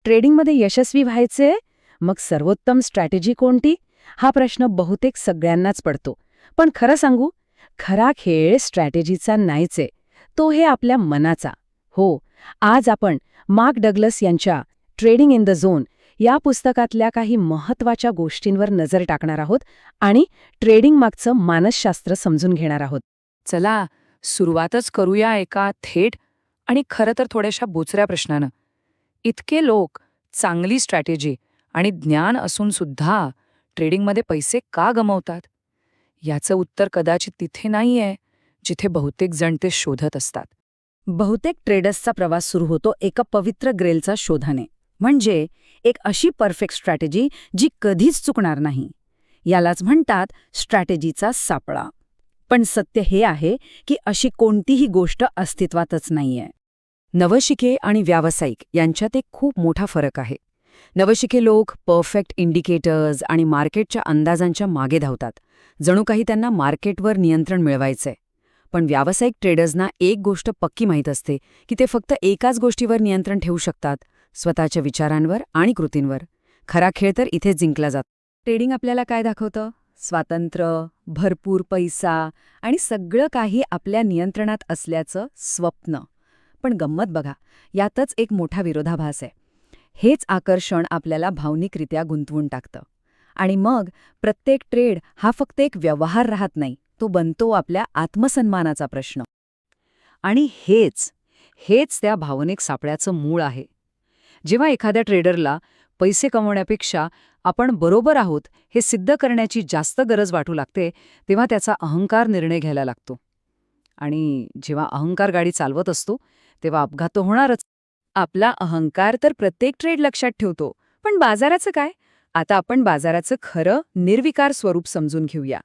ट्रेडिंगमध्ये यशस्वी व्हायचे मग सर्वोत्तम स्ट्रॅटेजी कोणती हा प्रश्न बहुतेक सगळ्यांनाच पडतो. पण खरं सांगू, खरा खेळ स्ट्रॅटेजीचा नाहीच आहे, तो हे आपल्या मनाचा. हो, आज आपण मार्क डग्लस यांच्या ट्रेडिंग इन द झोन या पुस्तकातल्या काही महत्त्वाच्या गोष्टींवर नजर टाकणार आहोत आणि ट्रेडिंग मागचं मानसशास्त्र समजून घेणार आहोत. चला सुरुवातच करूया एका थेट आणि खरं तर थोड्याशा बोचऱ्या प्रश्नानं. इतके लोक चांगली स्ट्रॅटेजी आणि ज्ञान असून सुद्धा ट्रेडिंगमध्ये पैसे का गमावतात? याचं उत्तर कदाचित तिथे नाहीये जिथे बहुतेक जण ते शोधत असतात. बहुतेक ट्रेडर्सचा प्रवास सुरू होतो एका पवित्र ग्रेलचा शोधाने, म्हणजे एक अशी परफेक्ट स्ट्रॅटेजी जी कधीच चुकणार नाही. यालाच म्हणतात स्ट्रॅटेजीचा सापळा. पण सत्य हे आहे की अशी कोणतीही गोष्ट अस्तित्वातच नाहीये. नवशिके आणि व्यावसायिक यांच्यात एक खूप मोठा फरक आहे. नवशिके लोक परफेक्ट इंडिकेटर्स आणि मार्केटच्या अंदाजांच्या मागे धावतात, जणू काही त्यांना मार्केटवर नियंत्रण मिळवायचंय. पण व्यावसायिक ट्रेडर्सना एक गोष्ट पक्की माहीत असते की ते फक्त एकाच गोष्टीवर नियंत्रण ठेवू शकतात, स्वतःच्या विचारांवर आणि कृतींवर. खरा खेळ तर इथेच जिंकला जातो. ट्रेडिंग आपल्याला काय दाखवतं? स्वातंत्र्य, भरपूर पैसा आणि सगळं काही आपल्या नियंत्रणात असल्याचं स्वप्न. पण गंमत बघा, यातच एक मोठा विरोधाभास आहे. हेच आकर्षण आपल्याला भावनिकरित्या गुंतवून टाकतं. आणि मग प्रत्येक ट्रेड हा फक्त एक व्यवहार राहत नाही, तो बनतो आपल्या आत्मसन्मानाचा प्रश्न. आणि हेच त्या भावनिक सापळ्याचं मूळ आहे. जेव्हा एखाद्या ट्रेडरला पैसे कमवण्यापेक्षा आपण बरोबर आहोत हे सिद्ध करण्याची जास्त गरज वाटू लागते, तेव्हा त्याचा अहंकार निर्णय घ्यायला लागतो. आणि जेव्हा अहंकार गाडी चालवत असतो तेव्हा अपघात तो होणारच. आपला अहंकार तर प्रत्येक ट्रेड लक्षात ठेवतो, पण बाजाराचं काय? आता आपण बाजाराचं खरं निर्विकार स्वरूप समजून घेऊया.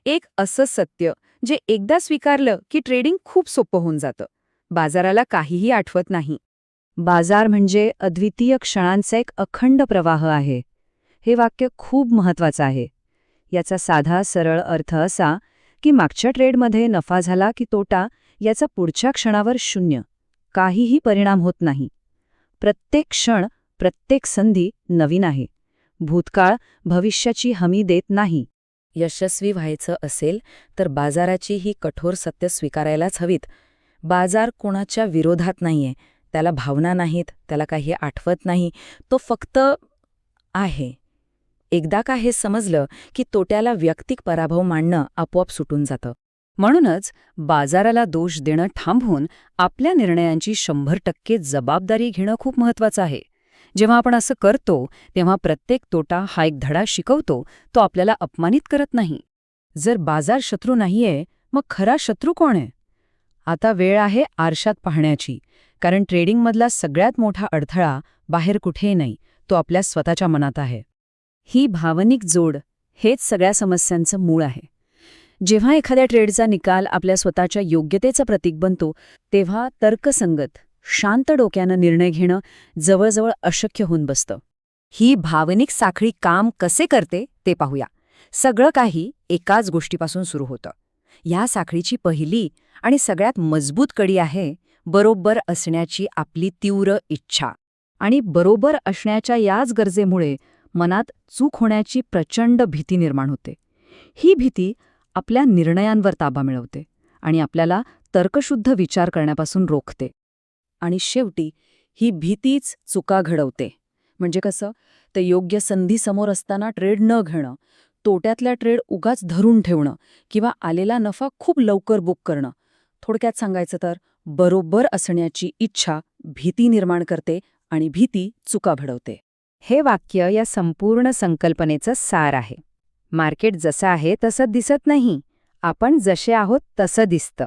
एक असं सत्य जे एकदा स्वीकारलं की ट्रेडिंग खूप सोपं होऊन जातं. बाजाराला काहीही आठवत नाही. बाजार म्हणजे अद्वितीय क्षणांचा एक अखंड प्रवाह आहे. हे वाक्य खूप महत्वाचं आहे. याचा साधा सरळ अर्थ असा की मागच्या ट्रेडमध्ये नफा झाला की तोटा याचा पुढच्या क्षणावर शून्य, काहीही परिणाम होत नाही. प्रत्येक क्षण, प्रत्येक संधी नवीन आहे. भूतकाळ भविष्याची हमी देत नाही. यशस्वी व्हायचं असेल तर बाजाराची ही कठोर सत्य स्वीकारायलाच हवीत. बाजार कोणाच्या विरोधात नाहीये, त्याला भावना नाहीत, त्याला काही आठवत नाही, तो फक्त आहे. एकदा का हे समजलं की तोट्याला वैयक्तिक पराभव मानणं आपोआप सुटून जातं. म्हणूनच बाजाराला दोष देणं थांबवून आपल्या निर्णयांची 100% जबाबदारी घेणं खूप महत्वाचं आहे. जेव्हा आपण असं करतो तेव्हा प्रत्येक तोटा हा एक धडा शिकवतो, तो आपल्याला अपमानित करत नाही. जर बाजार शत्रू नाहीये, मग खरा शत्रू कोण आहे? आता वेळ आहे आरशात पाहण्याची, कारण ट्रेडिंगमधला सगळ्यात मोठा अडथळा बाहेर कुठेही नाही, तो आपल्या स्वतःच्या मनात आहे. ही भावनिक जोड हेच सगळ्या समस्यांचं मूळ आहे. जेव्हा एखाद्या ट्रेडचा निकाल आपल्या स्वतःच्या योग्यतेचं प्रतीक बनतो, तेव्हा तर्कसंगत, शांत डोक्यानं निर्णय घेणं जवळजवळ अशक्य होऊन बसतं. ही भावनिक साखळी काम कसे करते ते पाहूया. सगळं काही एकाच गोष्टीपासून सुरू होतं. या साखळीची पहिली आणि सगळ्यात मजबूत कडी आहे बरोबर असण्याची आपली तीव्र इच्छा. आणि बरोबर असण्याच्या याच गरजेमुळे मनात चूक होण्याची प्रचंड भीती निर्माण होते. ही भीती आपल्या निर्णयांवर ताबा मिळवते आणि आपल्याला तर्कशुद्ध विचार करण्यापासून रोखते. आणि शेवटी ही भीतीच चुका घडवते. म्हणजे कसं? तर योग्य संधी समोर असताना ट्रेड न घेणं, तोट्यातल्या ट्रेड उगाच धरून ठेवणं किंवा आलेला नफा खूप लवकर बुक करणं. थोडक्यात सांगायचं तर बरोबर असण्याची इच्छा भीती निर्माण करते आणि भीती चुका घडवते. हे वाक्य या संपूर्ण संकल्पनेचं सार आहे. मार्केट जसं आहे तसं दिसत नाही, आपण जसे आहोत तसं दिसतं.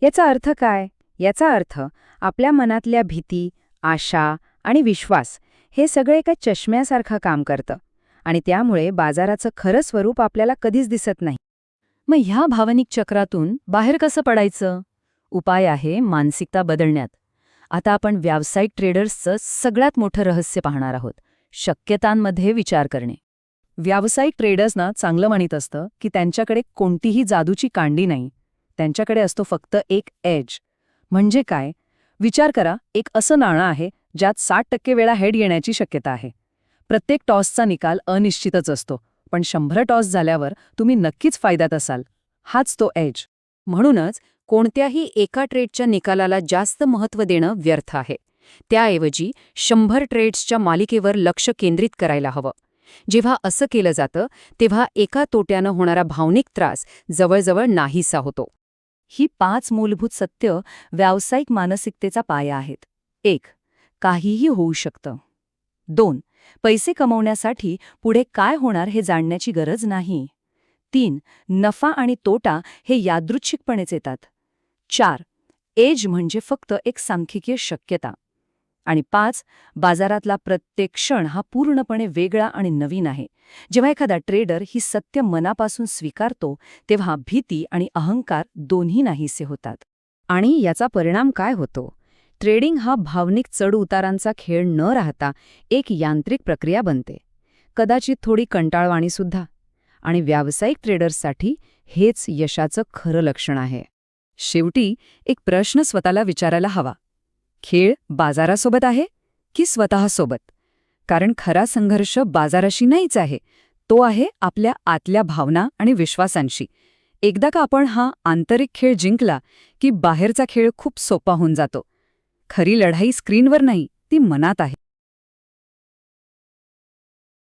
याचा अर्थ काय? याचा अर्थ आपल्या मनातल्या भीती, आशा आणि विश्वास हे सगळे एका चष्म्यासारखं काम करतं आणि त्यामुळे बाजाराचं खरं स्वरूप आपल्याला कधीच दिसत नाही. मग ह्या भावनिक चक्रातून बाहेर कसं पडायचं? उपाय आहे मानसिकता बदलण्यात. आता आपण व्यावसायिक ट्रेडर्सचं सगळ्यात मोठं रहस्य पाहणार आहोत, शक्यतांमध्ये विचार करणे. व्यावसायिक ट्रेडर्सना चांगलं माहीत असतं की त्यांच्याकडे कोणतीही जादूची कांडी नाही. त्यांच्याकडे असतो फक्त एक एज. म्हणजे काय? विचार करा, एक असं नाणं आहे ज्यात 60% वेळा हेड येण्याची शक्यता आहे. प्रत्येक टॉसचा निकाल अनिश्चितच असतो, पण 100 टॉस झाल्यावर तुम्ही नक्कीच फायद्यात असाल. हाच तो एज. म्हणूनच कोणत्याही एका ट्रेडच्या निकालाला जास्त महत्त्व देणं व्यर्थ आहे. त्याऐवजी 100 ट्रेड्सच्या मालिकेवर लक्ष केंद्रित करायला हवं. जेव्हा असं केलं जातं तेव्हा एका तोट्यानं होणारा भावनिक त्रास जवळजवळ नाहीसा होतो. ही 5 मूलभूत सत्य व्यावसायिक मानसिकतेचा पाया आहेत. 1. काहीही होऊ शकतं. 2. पैसे कमवण्यासाठी पुढे काय होणार हे जाणण्याची गरज नाही. 3. नफा आणि तोटा हे यादृच्छिकपणेच येतात. 4. एज म्हणजे फक्त एक सांख्यिकीय शक्यता. आणि 5. बाजारातला प्रत्येक क्षण हा पूर्णपणे वेगळा आणि नवीन आहे. जेव्हा एखादा ट्रेडर ही सत्य मनापासून स्वीकारतो तेव्हा भीती आणि अहंकार दोन्ही नाहीसे होतात. आणि याचा परिणाम काय होतो? ट्रेडिंग हा भावनिक चढ-उतारांचा खेळ न राहता एक यांत्रिक प्रक्रिया बनते, कदाचित थोडी कंटाळवाणीसुद्धा. आणि व्यावसायिक ट्रेडर्ससाठी हेच यशाचं खरं लक्षण आहे. शेवटी एक प्रश्न स्वतःला विचारायला हवा. खेळ बाजारासोबत आहे की स्वतःसोबत? कारण खरा संघर्ष बाजाराशी नाहीच आहे, तो आहे आपल्या आतल्या भावना आणि विश्वासांशी. एकदा का आपण हा आंतरिक खेळ जिंकला की बाहेरचा खेळ खूप सोपा होऊन जातो. खरी लढाई स्क्रीनवर नाही, ती मनात आहे.